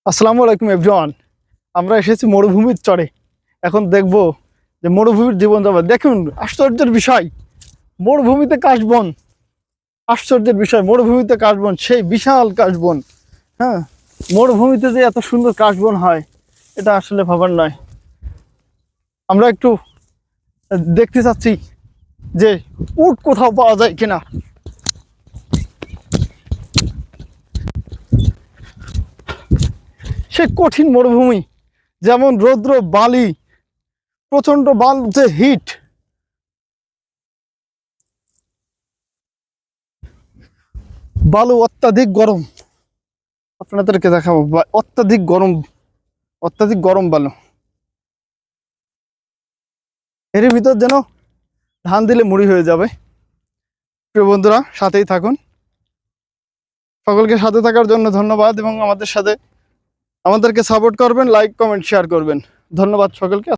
আসসালামু আলাইকুম এভরিওয়ান। আমরা এসেছি মরুভূমির চরে। এখন দেখব যে মরুভূমির জীবনযাপন। দেখুন, আশ্চর্যের বিষয়, মরুভূমিতে কাশবন। আশ্চর্যের বিষয়, মরুভূমিতে কাশবন, সেই বিশাল কাশবন। হ্যাঁ, মরুভূমিতে যে এত সুন্দর কাশবন হয়, এটা আসলে ভাবার নয়। আমরা একটু দেখতে চাচ্ছি যে উট কোথাও পাওয়া যায় কিনা। সে কঠিন মরুভূমি, যেমন রৌদ্র, বালি, প্রচন্ড যে হিট, বালু, অত্যাধিক গরম। আপনাদেরকে দেখাবো অত্যাধিক গরম, অত্যাধিক গরম বালু। এর ভিতর যেন ধান দিলে মুড়ি হয়ে যাবে। প্রিয় বন্ধুরা, সাথেই থাকুন। সকলকে সাথে থাকার জন্য ধন্যবাদ, এবং আমাদেরকে সাপোর্ট করবেন, লাইক, কমেন্ট, শেয়ার করবেন। ধন্যবাদ সকলকে।